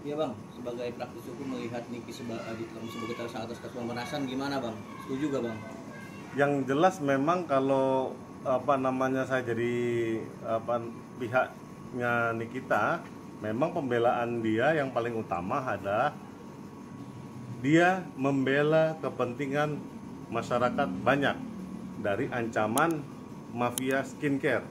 Iya bang, sebagai praktisi hukum melihat Niki sebagai tersangka atas kasus pemerasan gimana bang? Setuju gak bang? Yang jelas memang kalau saya jadi pihaknya Nikita, memang pembelaan dia yang paling utama adalah dia membela kepentingan masyarakat banyak dari ancaman mafia skincare.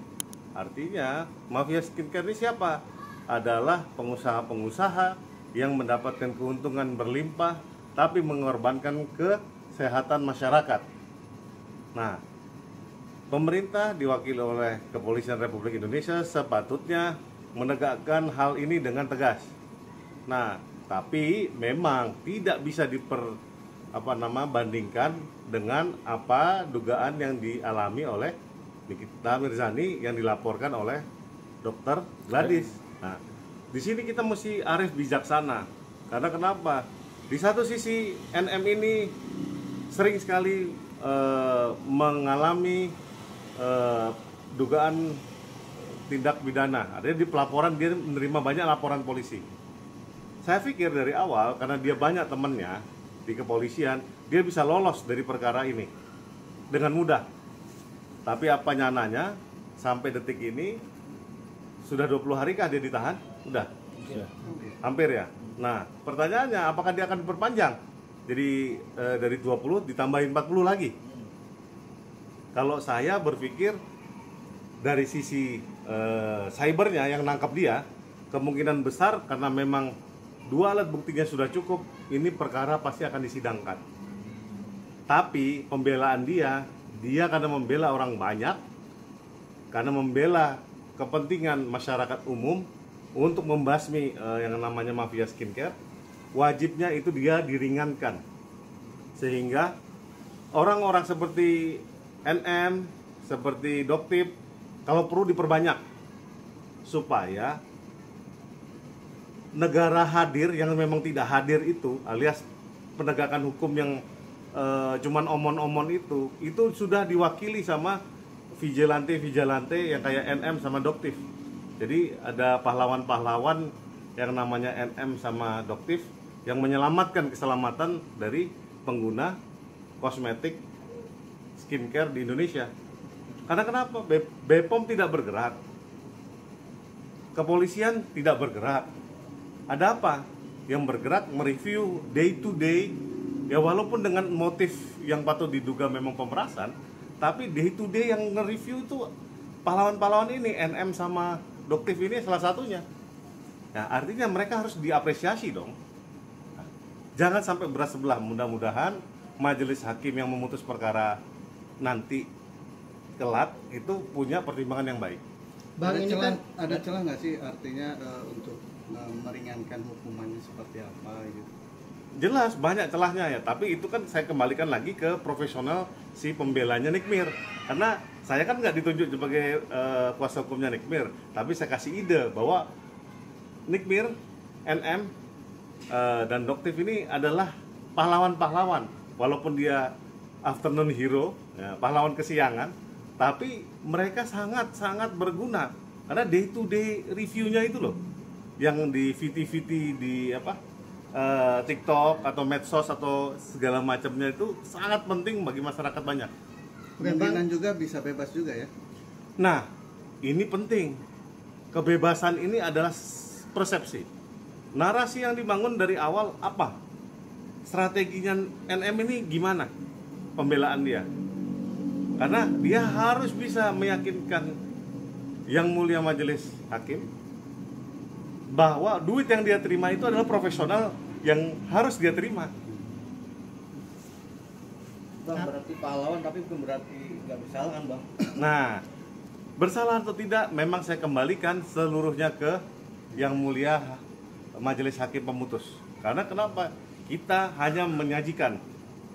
Artinya mafia skincare ini siapa? Adalah pengusaha-pengusaha yang mendapatkan keuntungan berlimpah tapi mengorbankan kesehatan masyarakat. Nah, pemerintah diwakili oleh Kepolisian Republik Indonesia sepatutnya menegakkan hal ini dengan tegas. Nah, tapi memang tidak bisa bandingkan dengan apa dugaan yang dialami oleh Nikita Mirzani yang dilaporkan oleh Dokter Gladys. Nah, di sini kita mesti arif bijaksana. Karena kenapa? Di satu sisi NM ini sering sekali mengalami dugaan tindak pidana. Artinya di pelaporan dia menerima banyak laporan polisi. Saya pikir dari awal karena dia banyak temannya di kepolisian, dia bisa lolos dari perkara ini dengan mudah. Tapi apa nyananya sampai detik ini sudah 20 hari kah dia ditahan? Udah. Hampir ya. Nah, pertanyaannya apakah dia akan diperpanjang? Jadi dari 20 ditambahin 40 lagi. Kalau saya berpikir dari sisi cybernya yang nangkap dia, kemungkinan besar karena memang dua alat buktinya sudah cukup, ini perkara pasti akan disidangkan. Tapi pembelaan dia karena membela orang banyak, karena membela kepentingan masyarakat umum untuk membasmi yang namanya mafia skincare, wajibnya itu dia diringankan. Sehingga orang-orang seperti NM, seperti Doktip, kalau perlu diperbanyak supaya negara hadir yang memang tidak hadir itu, alias penegakan hukum yang cuman omon-omon itu sudah diwakili sama vigilante yang kayak NM sama Doktip. Jadi ada pahlawan-pahlawan yang namanya NM sama Doktip yang menyelamatkan keselamatan dari pengguna kosmetik skincare di Indonesia. Karena kenapa? BPOM tidak bergerak, kepolisian tidak bergerak. Ada apa? Yang bergerak mereview day to day, ya walaupun dengan motif yang patut diduga memang pemerasan, tapi day to day yang nge-review itu pahlawan-pahlawan ini, NM sama Doktip ini salah satunya. Nah, artinya mereka harus diapresiasi dong. Jangan sampai berat sebelah. Mudah-mudahan majelis hakim yang memutus perkara nanti kelak itu punya pertimbangan yang baik. Bang, ada celah nggak sih artinya untuk meringankan hukumannya seperti apa gitu? Jelas banyak celahnya ya, tapi itu kan saya kembalikan lagi ke profesional si pembelanya Nikmir. Karena saya kan nggak ditunjuk sebagai kuasa hukumnya Nikmir, tapi saya kasih ide bahwa Nikmir, NM, dan Doktip ini adalah pahlawan-pahlawan. Walaupun dia afternoon hero, ya, pahlawan kesiangan, tapi mereka sangat-sangat berguna. Karena day to day reviewnya itu loh, yang di VT di TikTok atau medsos atau segala macamnya itu sangat penting bagi masyarakat banyak. Pimpinan juga bisa bebas juga ya. Nah, ini penting. Kebebasan ini adalah persepsi. Narasi yang dibangun dari awal apa? Strateginya NM ini gimana? Pembelaan dia. Karena dia harus bisa meyakinkan yang mulia majelis hakim bahwa duit yang dia terima itu adalah profesional yang harus dia terima. Bang, berarti pahlawan tapi bukan berarti nggak bersalah kan bang? Nah, bersalah atau tidak memang saya kembalikan seluruhnya ke yang mulia majelis hakim pemutus. Karena kenapa? Kita hanya menyajikan,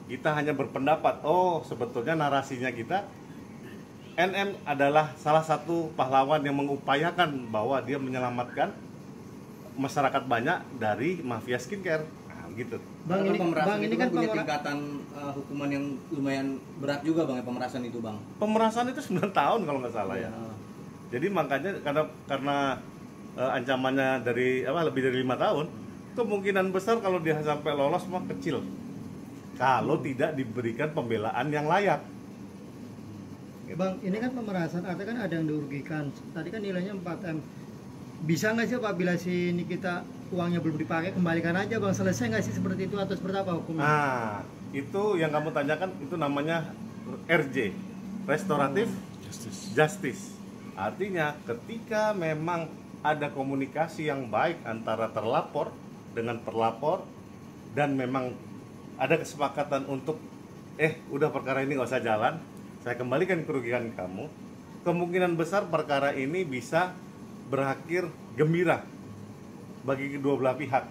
kita hanya berpendapat, oh sebetulnya narasinya kita NM adalah salah satu pahlawan yang mengupayakan bahwa dia menyelamatkan masyarakat banyak dari mafia skincare. Nah, gitu. Bang, ini kan punya tingkatan hukuman yang lumayan berat juga bang, pemerasan itu bang. Pemerasan itu 9 tahun kalau nggak salah ya. Jadi makanya karena ancamannya dari lebih dari 5 tahun, kemungkinan besar kalau dia sampai lolos mah kecil. Kalau tidak diberikan pembelaan yang layak. Bang, ini kan pemerasan, artinya kan ada yang dirugikan. Tadi kan nilainya 4M. Bisa nggak sih apabila si Nikita uangnya belum dipakai, kembalikan aja Bang, selesai nggak sih seperti itu atau seperti apa hukumnya? Nah, itu yang kamu tanyakan itu namanya RJ, Restoratif Justice. Artinya ketika memang ada komunikasi yang baik antara terlapor dengan terlapor dan memang ada kesepakatan untuk udah perkara ini nggak usah jalan, saya kembalikan kerugian kamu, kemungkinan besar perkara ini bisa berakhir gembira bagi kedua belah pihak.